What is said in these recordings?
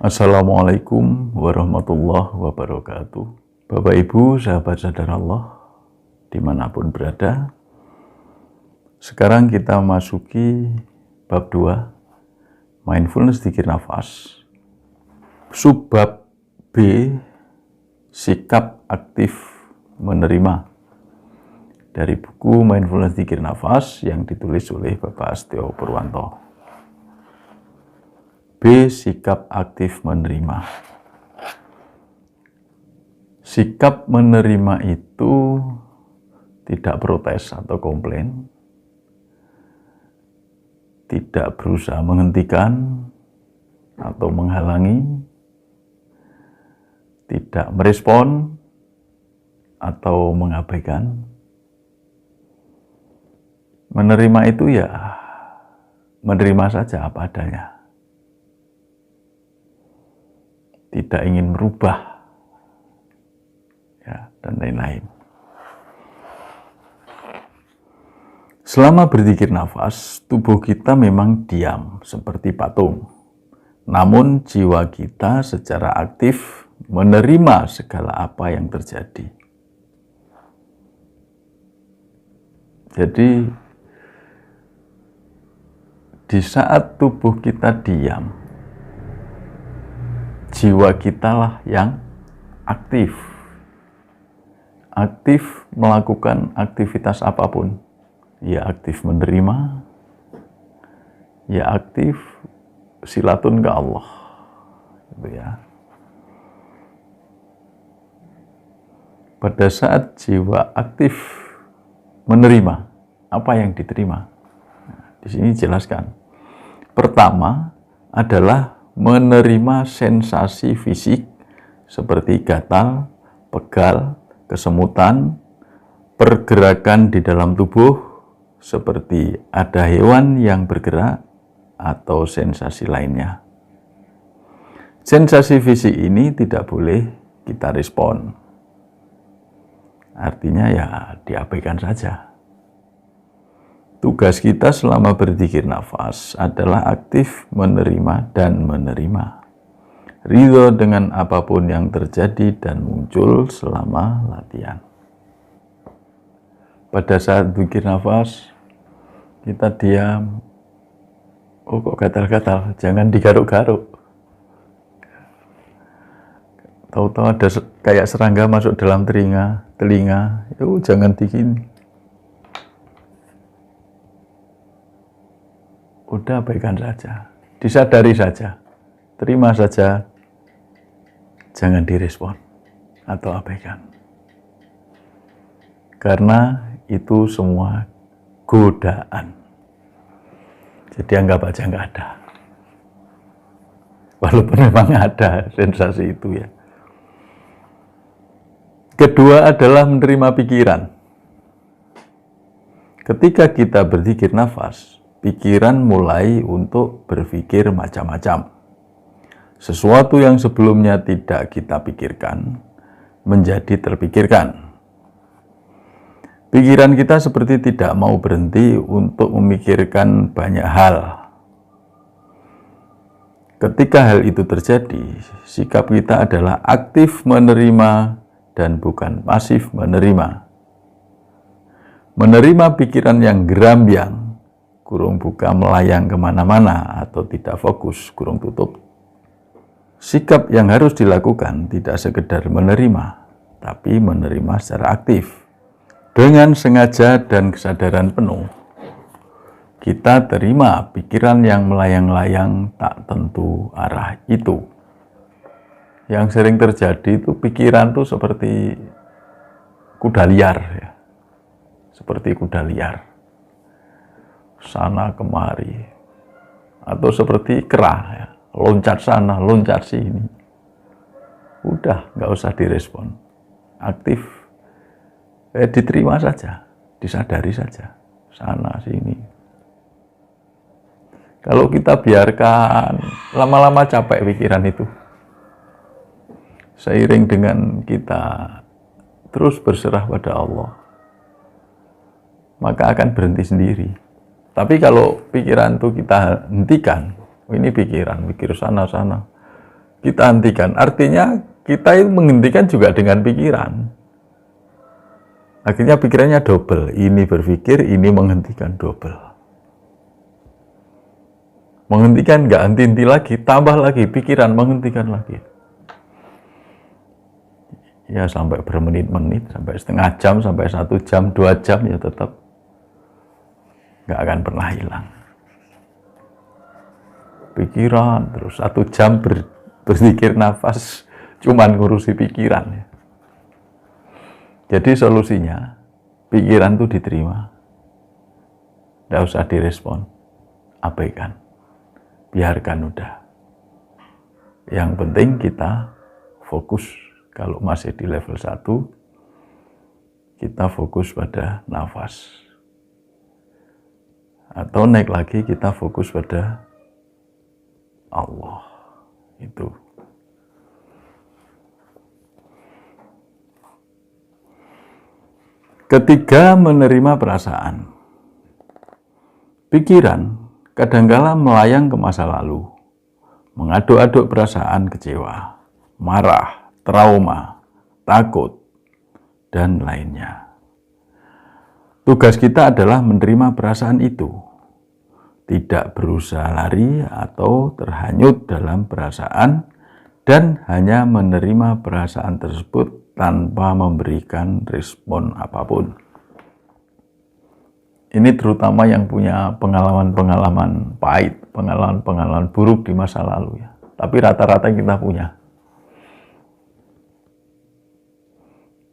Assalamualaikum warahmatullahi wabarakatuh. Bapak Ibu, sahabat sadar Allah, dimanapun berada. Sekarang kita masuki bab 2, Mindfulness Dzikir Nafas. Subbab B, Sikap Aktif Menerima. Dari buku Mindfulness Dzikir Nafas yang ditulis oleh Bapak Astio Purwanto. B. Sikap aktif menerima. Sikap menerima itu tidak protes atau komplain, tidak berusaha menghentikan atau menghalangi, tidak merespon atau mengabaikan. Menerima itu ya menerima saja apa adanya. Tidak ingin merubah, ya, dan lain-lain. Selama berzikir nafas, tubuh kita memang diam seperti patung. Namun jiwa kita secara aktif menerima segala apa yang terjadi. Jadi, di saat tubuh kita diam, jiwa kita lah yang aktif melakukan aktivitas apapun. Ya aktif menerima, ya aktif silatun ke Allah, gitu ya. Pada saat jiwa aktif menerima, apa yang diterima? Nah, di sini jelaskan. Pertama adalah menerima sensasi fisik seperti gatal, pegal, kesemutan, pergerakan di dalam tubuh seperti ada hewan yang bergerak atau sensasi lainnya. Sensasi fisik ini tidak boleh kita respon. Artinya ya diabaikan saja. Tugas kita selama berzikir nafas adalah aktif menerima dan menerima. Ridho dengan apapun yang terjadi dan muncul selama latihan. Pada saat berzikir nafas, kita diam. Oh kok gatal-gatal, jangan digaruk-garuk. Tahu-tahu ada kayak serangga masuk dalam telinga, jangan digini. Udah abaikan saja, disadari saja, terima saja, jangan direspon atau abaikan. Karena itu semua godaan. Jadi anggap aja nggak ada. Walaupun memang ada sensasi itu ya. Kedua adalah menerima pikiran. Ketika kita berzikir nafas, pikiran mulai untuk berpikir macam-macam. Sesuatu yang sebelumnya tidak kita pikirkan, menjadi terpikirkan. Pikiran kita seperti tidak mau berhenti untuk memikirkan banyak hal. Ketika hal itu terjadi, sikap kita adalah aktif menerima dan bukan pasif menerima. Menerima pikiran yang gerambiang, kurung buka melayang kemana-mana atau tidak fokus, kurung tutup. Sikap yang harus dilakukan tidak sekedar menerima, tapi menerima secara aktif. Dengan sengaja dan kesadaran penuh, kita terima pikiran yang melayang-layang tak tentu arah itu. Yang sering terjadi itu pikiran tuh seperti kuda liar, ya. Seperti kuda liar. Sana kemari, atau seperti kera, ya. Loncat sana, loncat sini. Udah, nggak usah direspon. Aktif, diterima saja, disadari saja, sana sini. Kalau kita biarkan, lama-lama capek pikiran itu. Seiring dengan kita terus berserah pada Allah, maka akan berhenti sendiri. Tapi kalau pikiran itu kita hentikan, ini pikiran, pikir sana-sana, kita hentikan. Artinya kita itu menghentikan juga dengan pikiran. Akhirnya pikirannya double. Ini berpikir, ini menghentikan double. Menghentikan nggak henti-henti lagi, tambah lagi pikiran, menghentikan lagi. Ya sampai bermenit-menit, sampai setengah jam, sampai 1 jam, 2 jam, ya tetap nggak akan pernah hilang. Pikiran, terus 1 jam berzikir nafas, cuman ngurusi pikiran. Ya. Jadi solusinya, pikiran itu diterima. Nggak usah direspon, abaikan. Biarkan udah. Yang penting kita fokus. Kalau masih di level 1, kita fokus pada nafas. Atau naik lagi kita fokus pada Allah. Itu. Ketiga, menerima perasaan. Pikiran kadangkala melayang ke masa lalu, mengaduk-aduk perasaan kecewa, marah, trauma, takut, dan lainnya. Tugas kita adalah menerima perasaan itu, tidak berusaha lari atau terhanyut dalam perasaan, dan hanya menerima perasaan tersebut tanpa memberikan respon apapun. Ini terutama yang punya pengalaman-pengalaman pahit, pengalaman-pengalaman buruk di masa lalu ya. Tapi rata-rata kita punya.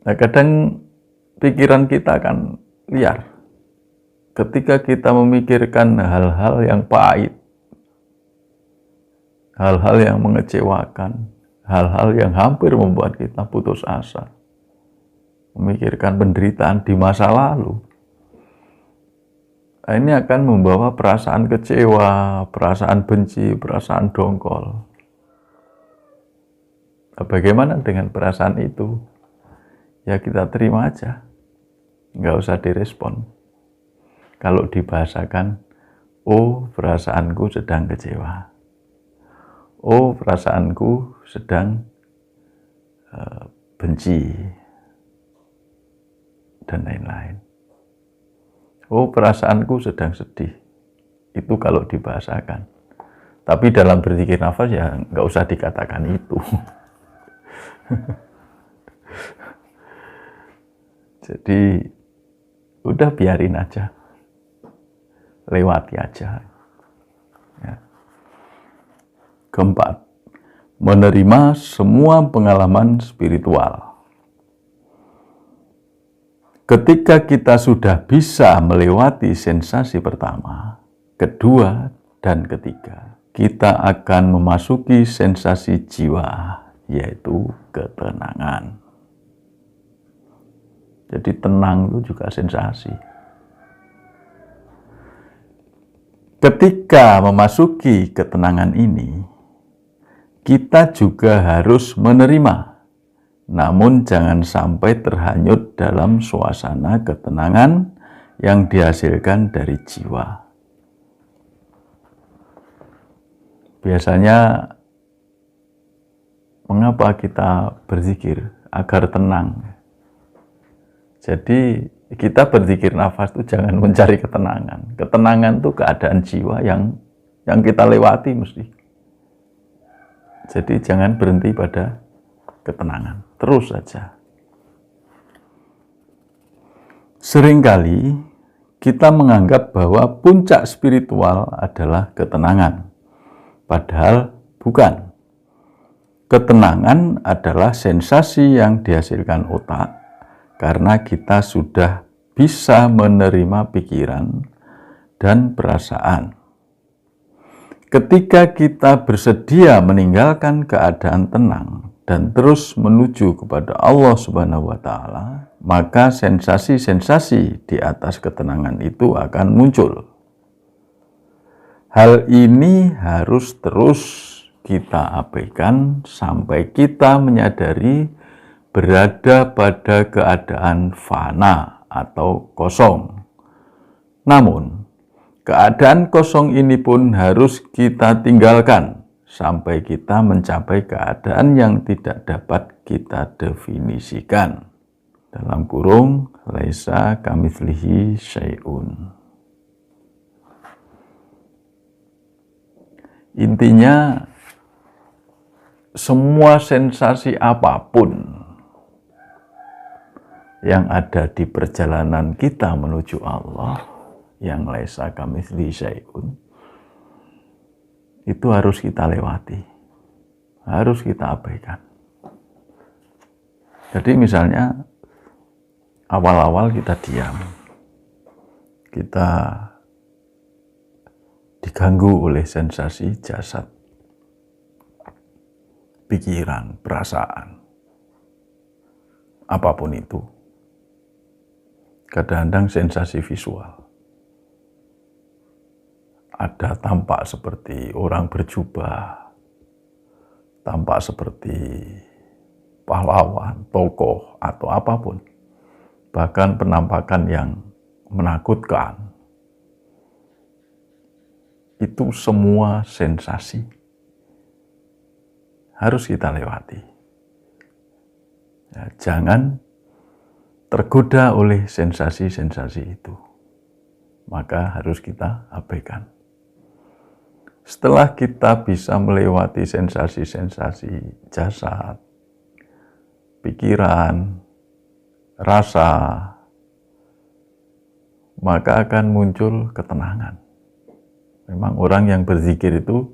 Nah, kadang pikiran kita akan liar. Ketika kita memikirkan hal-hal yang pahit, hal-hal yang mengecewakan, hal-hal yang hampir membuat kita putus asa, memikirkan penderitaan di masa lalu, nah, ini akan membawa perasaan kecewa, perasaan benci, perasaan dongkol. Nah, bagaimana dengan perasaan itu? Ya kita terima aja, nggak usah direspon. Kalau dibahasakan, oh perasaanku sedang kecewa, oh perasaanku sedang benci, dan lain-lain. Oh perasaanku sedang sedih, itu kalau dibahasakan. Tapi dalam berzikir nafas ya nggak usah dikatakan itu. Jadi udah biarin aja, lewati aja. Ya. Keempat, menerima semua pengalaman spiritual. Ketika kita sudah bisa melewati sensasi pertama, kedua, dan ketiga, kita akan memasuki sensasi jiwa, yaitu ketenangan. Jadi tenang itu juga sensasi. Ketika memasuki ketenangan ini, kita juga harus menerima, namun jangan sampai terhanyut dalam suasana ketenangan yang dihasilkan dari jiwa. Biasanya, mengapa kita berzikir? Agar tenang. Jadi kita berzikir nafas itu jangan mencari ketenangan. Ketenangan itu keadaan jiwa yang kita lewati mesti. Jadi jangan berhenti pada ketenangan. Terus saja. Seringkali kita menganggap bahwa puncak spiritual adalah ketenangan. Padahal bukan. Ketenangan adalah sensasi yang dihasilkan otak karena kita sudah bisa menerima pikiran dan perasaan. Ketika kita bersedia meninggalkan keadaan tenang dan terus menuju kepada Allah Subhanahu wa Ta'ala, maka sensasi-sensasi di atas ketenangan itu akan muncul. Hal ini harus terus kita abaikan sampai kita menyadari berada pada keadaan fana atau kosong. Namun, keadaan kosong ini pun harus kita tinggalkan sampai kita mencapai keadaan yang tidak dapat kita definisikan. Dalam kurung, laisa kamitslihi syai'un. Intinya, semua sensasi apapun yang ada di perjalanan kita menuju Allah, yang laisa kamitslihi syai'un, itu harus kita lewati, harus kita abaikan. Jadi misalnya, awal-awal kita diam, kita diganggu oleh sensasi jasad, pikiran, perasaan, apapun itu. Kadang-kadang sensasi visual. Ada tampak seperti orang berjubah, tampak seperti pahlawan, tokoh, atau apapun. Bahkan penampakan yang menakutkan. Itu semua sensasi harus kita lewati. Ya, jangan tergoda oleh sensasi-sensasi itu. Maka harus kita abaikan. Setelah kita bisa melewati sensasi-sensasi jasad, pikiran, rasa, maka akan muncul ketenangan. Memang orang yang berzikir itu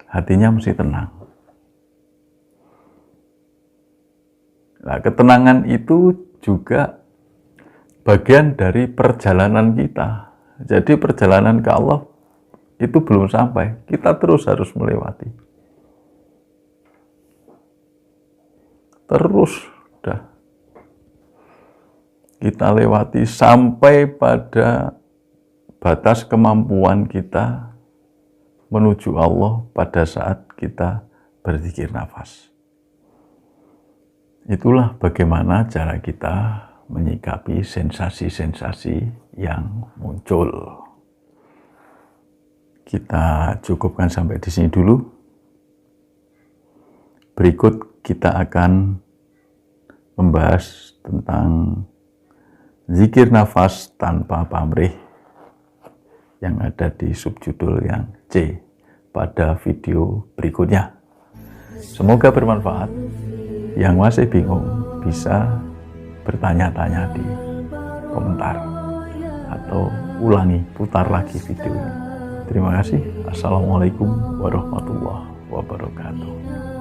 hatinya mesti tenang. Nah, ketenangan itu juga bagian dari perjalanan kita. Jadi perjalanan ke Allah itu belum sampai. Kita terus harus melewati. Terus dah. Kita lewati sampai pada batas kemampuan kita menuju Allah pada saat kita berzikir nafas. Itulah bagaimana cara kita menyikapi sensasi-sensasi yang muncul. Kita cukupkan sampai di sini dulu. Berikut kita akan membahas tentang zikir nafas tanpa pamrih yang ada di subjudul yang C pada video berikutnya. Semoga bermanfaat. Yang masih bingung bisa bertanya-tanya di komentar atau ulangi, putar lagi video ini. Terima kasih. Assalamualaikum warahmatullahi wabarakatuh.